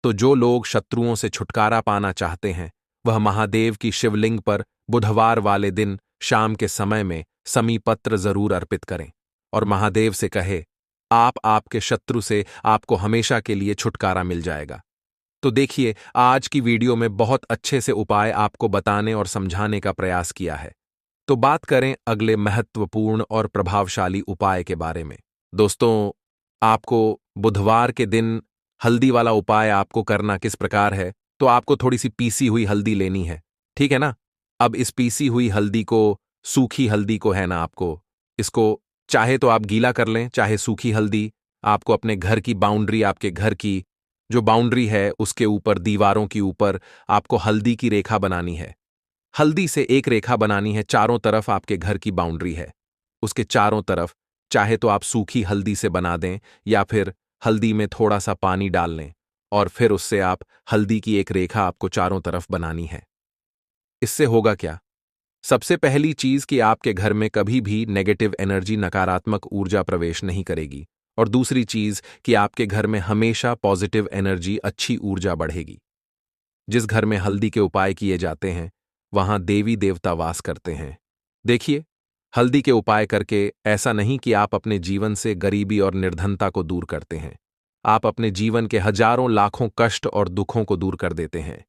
तो जो लोग शत्रुओं से छुटकारा पाना चाहते हैं, वह महादेव की शिवलिंग पर बुधवार वाले दिन शाम के समय में समी पत्र जरूर अर्पित करें और महादेव से कहे, आप आपके शत्रु से आपको हमेशा के लिए छुटकारा मिल जाएगा। तो देखिए, आज की वीडियो में बहुत अच्छे से उपाय आपको बताने और समझाने का प्रयास किया है। तो बात करें अगले महत्वपूर्ण और प्रभावशाली उपाय के बारे में। दोस्तों, आपको बुधवार के दिन हल्दी वाला उपाय आपको करना किस प्रकार है? तो आपको थोड़ी सी पीसी हुई हल्दी लेनी है, ठीक है ना? अब इस पीसी हुई हल्दी को, सूखी हल्दी को है ना, आपको इसको चाहे तो आप गीला कर लें, चाहे सूखी हल्दी। आपको अपने घर की बाउंड्री, आपके घर की जो बाउंड्री है उसके ऊपर, दीवारों के ऊपर आपको हल्दी की रेखा बनानी है। हल्दी से एक रेखा बनानी है, चारों तरफ आपके घर की बाउंड्री है। उसके चारों तरफ चाहे तो आप सूखी हल्दी से बना दें या फिर हल्दी में थोड़ा सा पानी डाल लें और फिर उससे आप हल्दी की एक रेखा आपको चारों तरफ बनानी है। इससे होगा क्या? सबसे पहली चीज कि आपके घर में कभी भी नेगेटिव एनर्जी, नकारात्मक ऊर्जा प्रवेश नहीं करेगी, और दूसरी चीज कि आपके घर में हमेशा पॉजिटिव एनर्जी, अच्छी ऊर्जा बढ़ेगी। जिस घर में हल्दी के उपाय किए जाते हैं वहां देवी देवता वास करते हैं। देखिए, हल्दी के उपाय करके ऐसा नहीं कि आप अपने जीवन से गरीबी और निर्धनता को दूर करते हैं, आप अपने जीवन के हजारों लाखों कष्ट और दुखों को दूर कर देते हैं।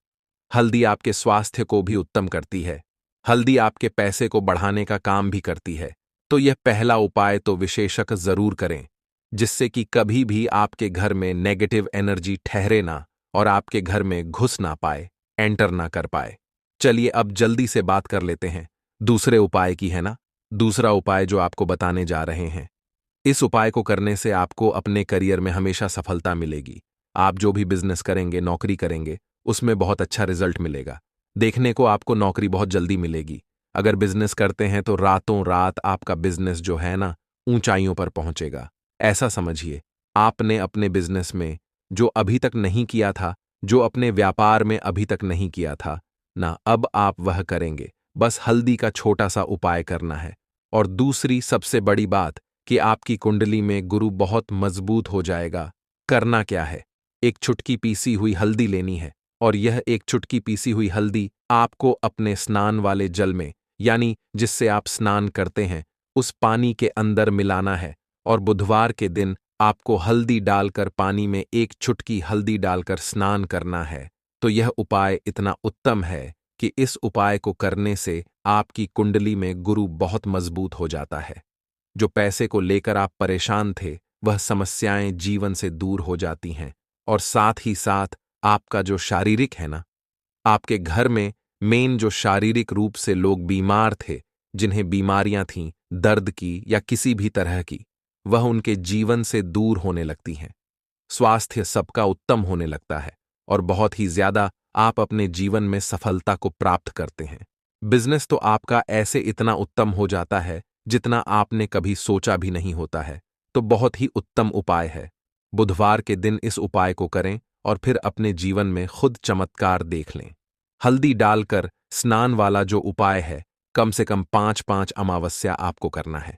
हल्दी आपके स्वास्थ्य को भी उत्तम करती है, हल्दी आपके पैसे को बढ़ाने का काम भी करती है। तो यह पहला उपाय तो विशेषक जरूर करें, जिससे कि कभी भी आपके घर में नेगेटिव एनर्जी ठहरे ना और आपके घर में घुस ना पाए, एंटर ना कर पाए। चलिए अब जल्दी से बात कर लेते हैं दूसरे उपाय की, है ना। दूसरा उपाय जो आपको बताने जा रहे हैं, इस उपाय को करने से आपको अपने करियर में हमेशा सफलता मिलेगी। आप जो भी बिजनेस करेंगे, नौकरी करेंगे, उसमें बहुत अच्छा रिजल्ट मिलेगा। देखने को आपको नौकरी बहुत जल्दी मिलेगी। अगर बिजनेस करते हैं तो रातों रात आपका बिजनेस जो है ना, ऊंचाइयों पर पहुंचेगा। ऐसा समझिए, आपने अपने बिजनेस में जो अभी तक नहीं किया था, जो अपने व्यापार में अभी तक नहीं किया था ना, अब आप वह करेंगे। बस हल्दी का छोटा सा उपाय करना है। और दूसरी सबसे बड़ी बात कि आपकी कुंडली में गुरु बहुत मजबूत हो जाएगा। करना क्या है? एक चुटकी पीसी हुई हल्दी लेनी है, और यह एक चुटकी पीसी हुई हल्दी आपको अपने स्नान वाले जल में, यानी जिससे आप स्नान करते हैं, उस पानी के अंदर मिलाना है। और बुधवार के दिन आपको हल्दी डालकर, पानी में एक चुटकी हल्दी डालकर स्नान करना है। तो यह उपाय इतना उत्तम है कि इस उपाय को करने से आपकी कुंडली में गुरु बहुत मजबूत हो जाता है। जो पैसे को लेकर आप परेशान थे, वह समस्याएं जीवन से दूर हो जाती हैं। और साथ ही साथ आपका जो शारीरिक है ना, आपके घर में मेन जो शारीरिक रूप से लोग बीमार थे, जिन्हें बीमारियां थीं दर्द की या किसी भी तरह की, वह उनके जीवन से दूर होने लगती हैं। स्वास्थ्य सबका उत्तम होने लगता है और बहुत ही ज्यादा आप अपने जीवन में सफलता को प्राप्त करते हैं। बिजनेस तो आपका ऐसे इतना उत्तम हो जाता है जितना आपने कभी सोचा भी नहीं होता है। तो बहुत ही उत्तम उपाय है। बुधवार के दिन इस उपाय को करें और फिर अपने जीवन में खुद चमत्कार देख लें। हल्दी डालकर स्नान वाला जो उपाय है, कम से कम 5-5 अमावस्या आपको करना है।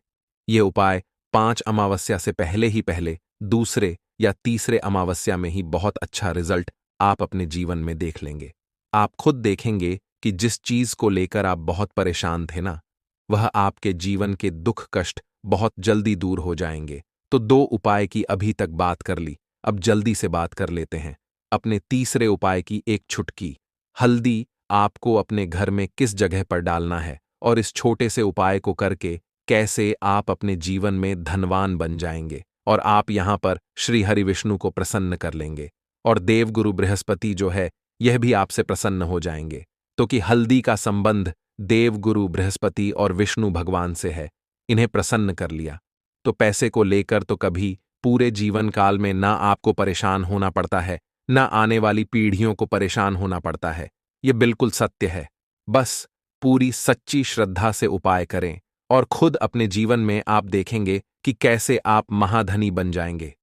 यह उपाय 5 अमावस्या से पहले ही पहले, दूसरे या तीसरे अमावस्या में ही बहुत अच्छा रिजल्ट आप अपने जीवन में देख लेंगे। आप खुद देखेंगे कि जिस चीज को लेकर आप बहुत परेशान थे ना, वह आपके जीवन के दुख कष्ट बहुत जल्दी दूर हो जाएंगे। तो 2 उपाय की अभी तक बात कर ली, अब जल्दी से बात कर लेते हैं अपने तीसरे उपाय की। एक चुटकी हल्दी आपको अपने घर में किस जगह पर डालना है और इस छोटे से उपाय को करके कैसे आप अपने जीवन में धनवान बन जाएंगे और आप यहां पर श्री हरि विष्णु को प्रसन्न कर लेंगे। और देवगुरु बृहस्पति जो है, यह भी आपसे प्रसन्न हो जाएंगे। तो कि हल्दी का संबंध देवगुरु बृहस्पति और विष्णु भगवान से है, इन्हें प्रसन्न कर लिया तो पैसे को लेकर तो कभी पूरे जीवन काल में ना आपको परेशान होना पड़ता है, ना आने वाली पीढ़ियों को परेशान होना पड़ता है। यह बिल्कुल सत्य है। बस पूरी सच्ची श्रद्धा से उपाय करें और खुद अपने जीवन में आप देखेंगे कि कैसे आप महाधनी बन जाएंगे।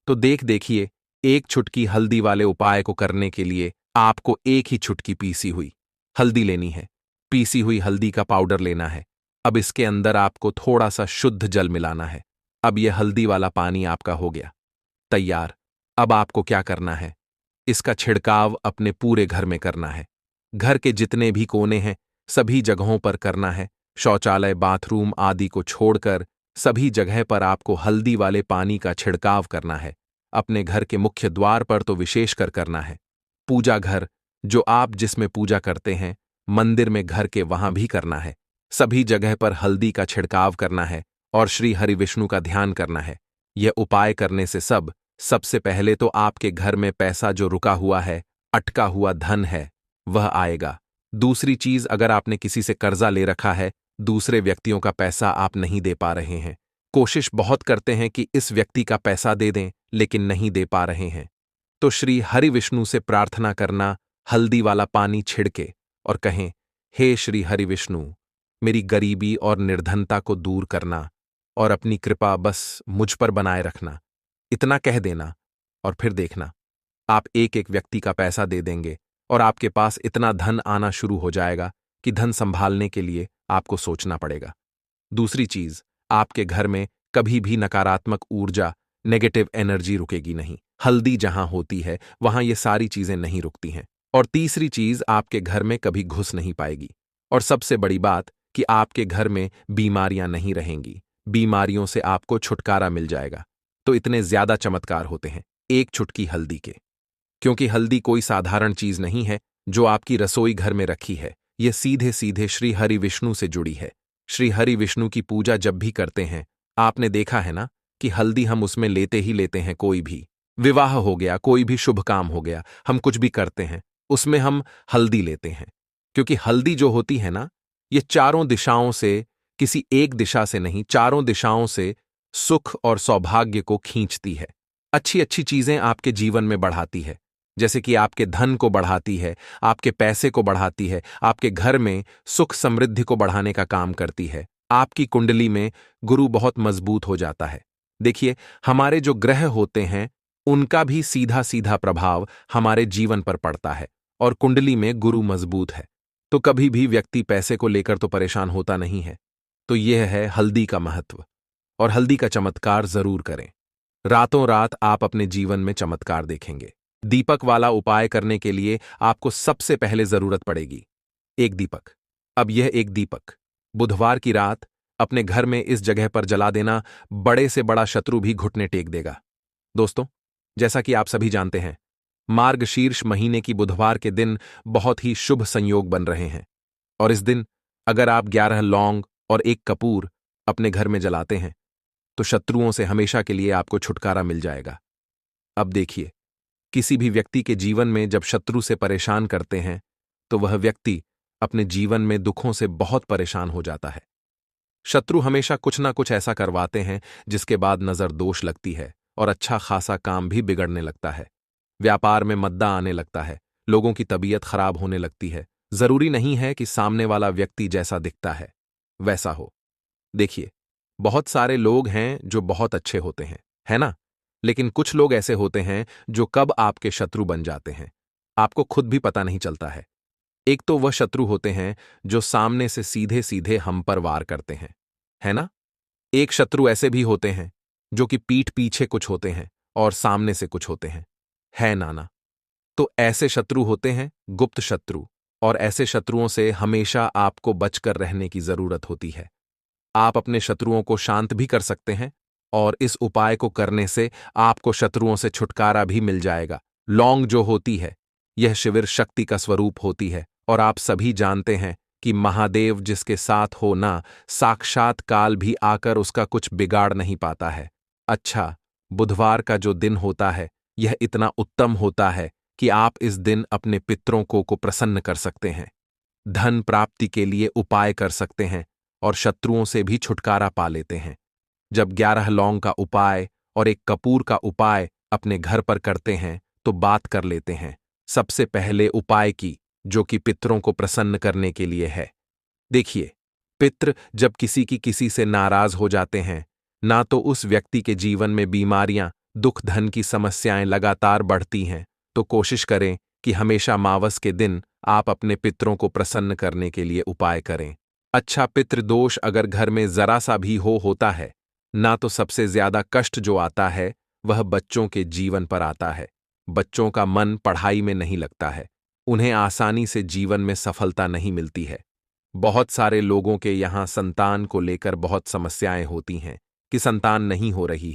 तो देखिए, एक चुटकी हल्दी वाले उपाय को करने के लिए आपको एक ही चुटकी पीसी हुई हल्दी लेनी है। पीसी हुई हल्दी का पाउडर लेना है। अब इसके अंदर आपको थोड़ा सा शुद्ध जल मिलाना है। अब यह हल्दी वाला पानी आपका हो गया तैयार। अब आपको क्या करना है? इसका छिड़काव अपने पूरे घर में करना है। घर के जितने भी कोने हैं, सभी जगहों पर करना है। शौचालय, बाथरूम आदि को छोड़कर सभी जगह पर आपको हल्दी वाले पानी का छिड़काव करना है। अपने घर के मुख्य द्वार पर तो विशेषकर करना है। पूजा घर, जो आप जिसमें पूजा करते हैं, मंदिर में, घर के, वहां भी करना है। सभी जगह पर हल्दी का छिड़काव करना है और श्री हरि विष्णु का ध्यान करना है। यह उपाय करने से सबसे पहले तो आपके घर में पैसा जो रुका हुआ है, अटका हुआ धन है, वह आएगा। दूसरी चीज, अगर आपने किसी से कर्जा ले रखा है, दूसरे व्यक्तियों का पैसा आप नहीं दे पा रहे हैं, कोशिश बहुत करते हैं कि इस व्यक्ति का पैसा दे दें, लेकिन नहीं दे पा रहे हैं, तो श्री हरि विष्णु से प्रार्थना करना, हल्दी वाला पानी छिड़के और कहें, हे श्री हरि विष्णु, मेरी गरीबी और निर्धनता को दूर करना, और अपनी कृपा बस मुझ पर बनाए रखना, इतना कह देना और फिर देखना, आप एक एक व्यक्ति का पैसा दे देंगे और आपके पास इतना धन आना शुरू हो जाएगा कि धन संभालने के लिए आपको सोचना पड़ेगा। दूसरी चीज, आपके घर में कभी भी नकारात्मक ऊर्जा, नेगेटिव एनर्जी रुकेगी नहीं। हल्दी जहां होती है वहां ये सारी चीजें नहीं रुकती हैं। और तीसरी चीज, आपके घर में कभी घुस नहीं पाएगी। और सबसे बड़ी बात कि आपके घर में बीमारियां नहीं रहेंगी, बीमारियों से आपको छुटकारा मिल जाएगा। तो इतने ज्यादा चमत्कार होते हैं एक चुटकी हल्दी के, क्योंकि हल्दी कोई साधारण चीज नहीं है जो आपकी रसोई घर में रखी है। यह सीधे सीधे श्री हरि विष्णु से जुड़ी है। श्री हरि विष्णु की पूजा जब भी करते हैं, आपने देखा है ना कि हल्दी हम उसमें लेते ही लेते हैं। कोई भी विवाह हो गया, कोई भी शुभ काम हो गया, हम कुछ भी करते हैं उसमें हम हल्दी लेते हैं। क्योंकि हल्दी जो होती है ना, ये चारों दिशाओं से, किसी एक दिशा से नहीं, चारों दिशाओं से सुख और सौभाग्य को खींचती है। अच्छी अच्छी चीजें आपके जीवन में बढ़ाती है, जैसे कि आपके धन को बढ़ाती है, आपके पैसे को बढ़ाती है, आपके घर में सुख समृद्धि को बढ़ाने का काम करती है। आपकी कुंडली में गुरु बहुत मजबूत हो जाता है। देखिए, हमारे जो ग्रह होते हैं उनका भी सीधा सीधा प्रभाव हमारे जीवन पर पड़ता है, और कुंडली में गुरु मजबूत है तो कभी भी व्यक्ति पैसे को लेकर तो परेशान होता नहीं है। तो यह है हल्दी का महत्व। और हल्दी का चमत्कार जरूर करें। रातों रात आप अपने जीवन में चमत्कार देखेंगे। दीपक वाला उपाय करने के लिए आपको सबसे पहले जरूरत पड़ेगी एक दीपक। अब यह एक दीपक बुधवार की रात अपने घर में इस जगह पर जला देना, बड़े से बड़ा शत्रु भी घुटने टेक देगा। दोस्तों, जैसा कि आप सभी जानते हैं, मार्गशीर्ष महीने की बुधवार के दिन बहुत ही शुभ संयोग बन रहे हैं। और इस दिन अगर आप 11 लौंग और एक कपूर अपने घर में जलाते हैं तो शत्रुओं से हमेशा के लिए आपको छुटकारा मिल जाएगा। अब देखिए, किसी भी व्यक्ति के जीवन में जब शत्रु से परेशान करते हैं तो वह व्यक्ति अपने जीवन में दुखों से बहुत परेशान हो जाता है। शत्रु हमेशा कुछ ना कुछ ऐसा करवाते हैं जिसके बाद नजर दोष लगती है और अच्छा खासा काम भी बिगड़ने लगता है। व्यापार में मद्दा आने लगता है, लोगों की तबीयत खराब होने लगती है। जरूरी नहीं है कि सामने वाला व्यक्ति जैसा दिखता है वैसा हो। देखिए, बहुत सारे लोग हैं जो बहुत अच्छे होते हैं, है ना? लेकिन कुछ लोग ऐसे होते हैं जो कब आपके शत्रु बन जाते हैं आपको खुद भी पता नहीं चलता है। एक तो वह शत्रु होते हैं जो सामने से सीधे सीधे हम पर वार करते हैं, है ना? एक शत्रु ऐसे भी होते हैं जो कि पीठ पीछे कुछ होते हैं और सामने से कुछ होते हैं, है नाना? तो ऐसे शत्रु होते हैं गुप्त शत्रु, और ऐसे शत्रुओं से हमेशा आपको बचकर रहने की जरूरत होती है। आप अपने शत्रुओं को शांत भी कर सकते हैं और इस उपाय को करने से आपको शत्रुओं से छुटकारा भी मिल जाएगा। लौंग जो होती है, यह शिविर शक्ति का स्वरूप होती है, और आप सभी जानते हैं कि महादेव जिसके साथ हो ना, साक्षात काल भी आकर उसका कुछ बिगाड़ नहीं पाता है। अच्छा, बुधवार का जो दिन होता है यह इतना उत्तम होता है कि आप इस दिन अपने पितरों को प्रसन्न कर सकते हैं, धन प्राप्ति के लिए उपाय कर सकते हैं और शत्रुओं से भी छुटकारा पा लेते हैं। जब 11 लौंग का उपाय और एक कपूर का उपाय अपने घर पर करते हैं तो बात कर लेते हैं सबसे पहले उपाय की, जो कि पितरों को प्रसन्न करने के लिए है। देखिए, पितृ जब किसी की किसी से नाराज हो जाते हैं ना, तो उस व्यक्ति के जीवन में बीमारियां, दुख, धन की समस्याएं लगातार बढ़ती हैं। तो कोशिश करें कि हमेशा मावस के दिन आप अपने पितरों को प्रसन्न करने के लिए उपाय करें। अच्छा, पितृदोष अगर घर में जरा सा भी होता है ना, तो सबसे ज्यादा कष्ट जो आता है वह बच्चों के जीवन पर आता है। बच्चों का मन पढ़ाई में नहीं लगता है, उन्हें आसानी से जीवन में सफलता नहीं मिलती है। बहुत सारे लोगों के यहाँ संतान को लेकर बहुत समस्याएं होती हैं कि संतान नहीं हो रही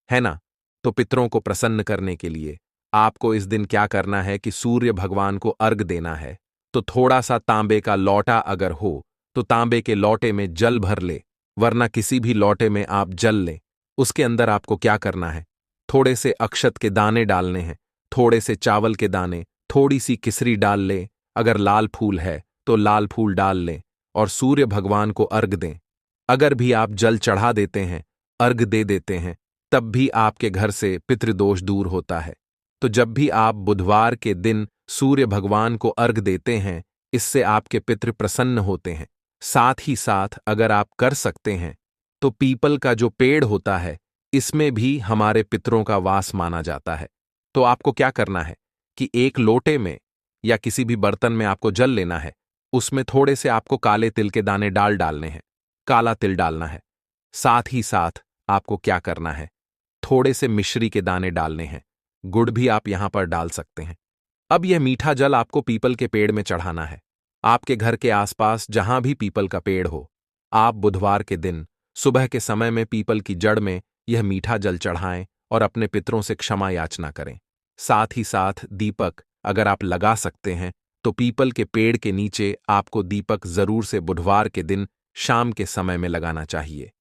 है ना? तो पितरों को प्रसन्न करने के लिए आपको इस दिन क्या करना है कि सूर्य भगवान को अर्घ देना है। तो थोड़ा सा तांबे का लौटा अगर हो तो तांबे के लौटे में जल भर ले, वरना किसी भी लौटे में आप जल लें। उसके अंदर आपको क्या करना है, थोड़े से अक्षत के दाने डालने हैं, थोड़े से चावल के दाने, थोड़ी सी किसरी डाल लें, अगर लाल फूल है तो लाल फूल डाल लें और सूर्य भगवान को अर्घ दें। अगर भी आप जल चढ़ा देते हैं, अर्घ दे देते हैं, तब भी आपके घर से पितृदोष दूर होता है। तो जब भी आप बुधवार के दिन सूर्य भगवान को अर्घ देते हैं, इससे आपके पितृ प्रसन्न होते हैं। साथ ही साथ अगर आप कर सकते हैं तो पीपल का जो पेड़ होता है, इसमें भी हमारे पितरों का वास माना जाता है। तो आपको क्या करना है कि एक लोटे में या किसी भी बर्तन में आपको जल लेना है, उसमें थोड़े से आपको काले तिल के दाने डालने हैं, काला तिल डालना है। साथ ही साथ आपको क्या करना है, थोड़े से मिश्री के दाने डालने हैं, गुड़ भी आप यहां पर डाल सकते हैं। अब यह मीठा जल आपको पीपल के पेड़ में चढ़ाना है। आपके घर के आसपास जहां भी पीपल का पेड़ हो, आप बुधवार के दिन सुबह के समय में पीपल की जड़ में यह मीठा जल चढ़ाएं और अपने पितरों से क्षमा याचना करें। साथ ही साथ दीपक अगर आप लगा सकते हैं तो पीपल के पेड़ के नीचे आपको दीपक जरूर से बुधवार के दिन शाम के समय में लगाना चाहिए।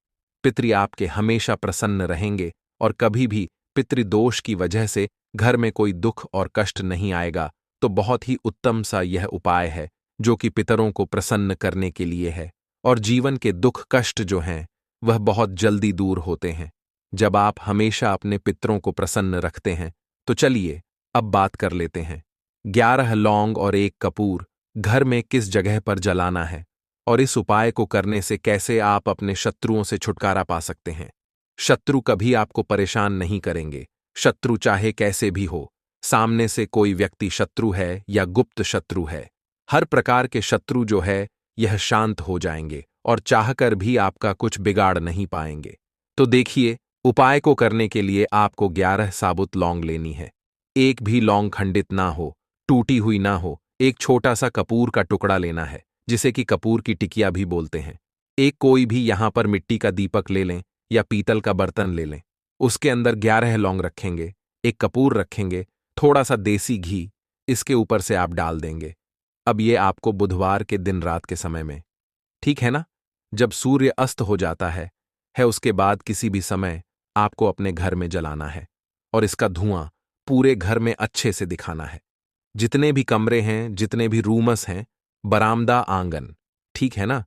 पितृ आपके हमेशा प्रसन्न रहेंगे और कभी भी पितृदोष की वजह से घर में कोई दुख और कष्ट नहीं आएगा। तो बहुत ही उत्तम सा यह उपाय है जो कि पितरों को प्रसन्न करने के लिए है, और जीवन के दुख कष्ट जो हैं वह बहुत जल्दी दूर होते हैं जब आप हमेशा अपने पितरों को प्रसन्न रखते हैं। तो चलिए अब बात कर लेते हैं 11 लौंग और 1 कपूर घर में किस जगह पर जलाना है और इस उपाय को करने से कैसे आप अपने शत्रुओं से छुटकारा पा सकते हैं। शत्रु कभी आपको परेशान नहीं करेंगे, शत्रु चाहे कैसे भी हो, सामने से कोई व्यक्ति शत्रु है या गुप्त शत्रु है, हर प्रकार के शत्रु जो है यह शांत हो जाएंगे और चाहकर भी आपका कुछ बिगाड़ नहीं पाएंगे। तो देखिए, उपाय को करने के लिए आपको 11 साबुत लौंग लेनी है। एक भी लौंग खंडित ना हो, टूटी हुई ना हो। एक छोटा सा कपूर का टुकड़ा लेना है, जिसे कि कपूर की टिकिया भी बोलते हैं। एक कोई भी यहां पर मिट्टी का दीपक ले लें या पीतल का बर्तन ले लें। उसके अंदर 11 लौंग रखेंगे, एक कपूर रखेंगे, थोड़ा सा देसी घी इसके ऊपर से आप डाल देंगे। अब ये आपको बुधवार के दिन रात के समय में, ठीक है ना, जब सूर्य अस्त हो जाता है उसके बाद किसी भी समय आपको अपने घर में जलाना है और इसका धुआं पूरे घर में अच्छे से दिखाना है। जितने भी कमरे हैं, जितने भी रूमस हैं, बरामदा, आंगन, ठीक है ना,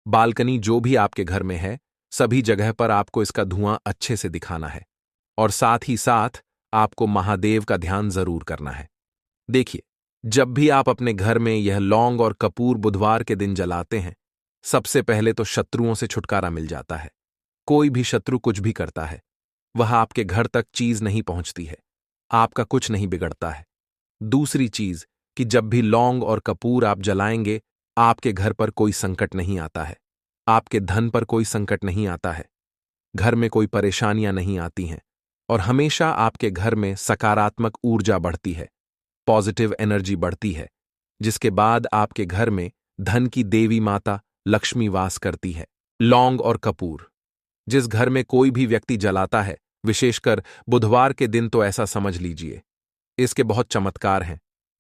बालकनी, जो भी आपके घर में है, सभी जगह पर आपको इसका धुआं अच्छे से दिखाना है। और साथ ही साथ आपको महादेव का ध्यान जरूर करना है। देखिए, जब भी आप अपने घर में यह लौंग और कपूर बुधवार के दिन जलाते हैं, सबसे पहले तो शत्रुओं से छुटकारा मिल जाता है। कोई भी शत्रु कुछ भी करता है, वह आपके घर तक चीज नहीं पहुंचती है, आपका कुछ नहीं बिगड़ता है। दूसरी चीज कि जब भी लौंग और कपूर आप जलाएंगे, आपके घर पर कोई संकट नहीं आता है, आपके धन पर कोई संकट नहीं आता है, घर में कोई परेशानियां नहीं आती हैं और हमेशा आपके घर में सकारात्मक ऊर्जा बढ़ती है, पॉजिटिव एनर्जी बढ़ती है, जिसके बाद आपके घर में धन की देवी माता लक्ष्मी वास करती है। लौंग और कपूर जिस घर में कोई भी व्यक्ति जलाता है, विशेषकर बुधवार के दिन, तो ऐसा समझ लीजिए इसके बहुत चमत्कार हैं,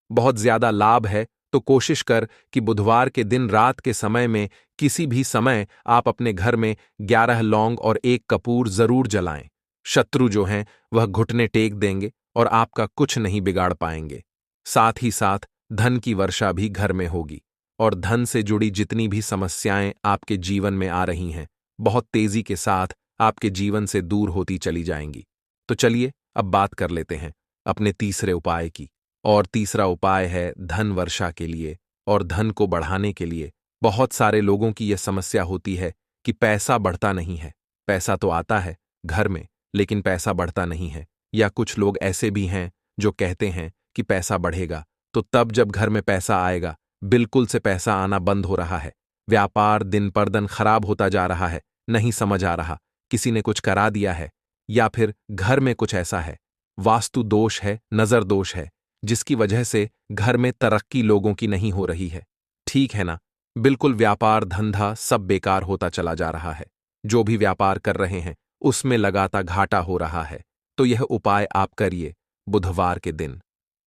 बहुत ज्यादा लाभ है। तो कोशिश कर कि बुधवार के दिन रात के समय में किसी भी समय आप अपने घर में 11 लौंग और 1 कपूर जरूर जलाएं। शत्रु जो हैं वह घुटने टेक देंगे और आपका कुछ नहीं बिगाड़ पाएंगे। साथ ही साथ धन की वर्षा भी घर में होगी और धन से जुड़ी जितनी भी समस्याएं आपके जीवन में आ रही हैं, बहुत तेजी के साथ आपके जीवन से दूर होती चली जाएंगी। तो चलिए अब बात कर लेते हैं अपने तीसरे उपाय की। और तीसरा उपाय है धन वर्षा के लिए और धन को बढ़ाने के लिए। बहुत सारे लोगों की यह समस्या होती है कि पैसा बढ़ता नहीं है। पैसा तो आता है घर में, लेकिन पैसा बढ़ता नहीं है। या कुछ लोग ऐसे भी हैं जो कहते हैं कि पैसा बढ़ेगा, तो तब जब घर में पैसा आएगा, बिल्कुल से पैसा आना बंद हो रहा है। व्यापार दिन पर दिन खराब होता जा रहा है, नहीं समझ आ रहा, किसी ने कुछ करा दिया है या फिर घर में कुछ ऐसा है, वास्तु दोष है, नजर दोष है, जिसकी वजह से घर में तरक्की लोगों की नहीं हो रही है। ठीक है ना, बिल्कुल व्यापार धंधा सब बेकार होता चला जा रहा है। जो भी व्यापार कर रहे हैं उसमें लगातार घाटा हो रहा है। तो यह उपाय आप करिए बुधवार के दिन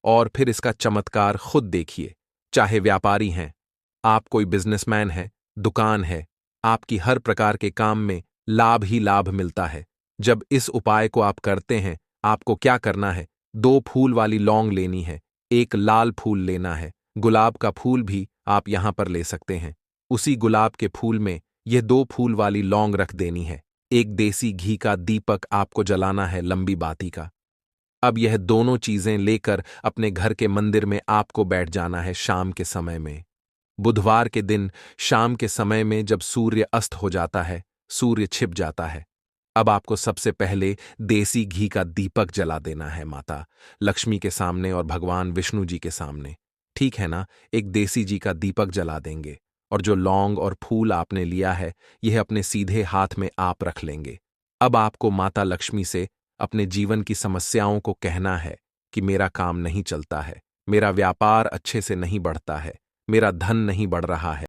और फिर इसका चमत्कार खुद देखिए। चाहे व्यापारी हैं, आप कोई बिजनेसमैन हैं, दुकान है, आपकी हर प्रकार के काम में लाभ ही लाभ मिलता है। जब इस उपाय को आप करते हैं, आपको क्या करना है, 2 फूल वाली लौंग लेनी है, 1 लाल फूल लेना है, गुलाब का फूल भी आप यहां पर ले सकते हैं। उसी गुलाब के फूल में यह 2 फूल वाली लौंग रख देनी है। 1 देसी घी का दीपक आपको जलाना है, लंबी बाती का। अब यह दोनों चीजें लेकर अपने घर के मंदिर में आपको बैठ जाना है शाम के समय में। बुधवार के दिन शाम के समय में जब सूर्य अस्त हो जाता है, सूर्य छिप जाता है। अब आपको सबसे पहले देसी घी का दीपक जला देना है माता लक्ष्मी के सामने और भगवान विष्णु जी के सामने। ठीक है ना? एक देसी घी का दीपक जला देंगे और जो लौंग और फूल आपने लिया है यह अपने सीधे हाथ में आप रख लेंगे। अब आपको माता लक्ष्मी से अपने जीवन की समस्याओं को कहना है कि मेरा काम नहीं चलता है, मेरा व्यापार अच्छे से नहीं बढ़ता है, मेरा धन नहीं बढ़ रहा है।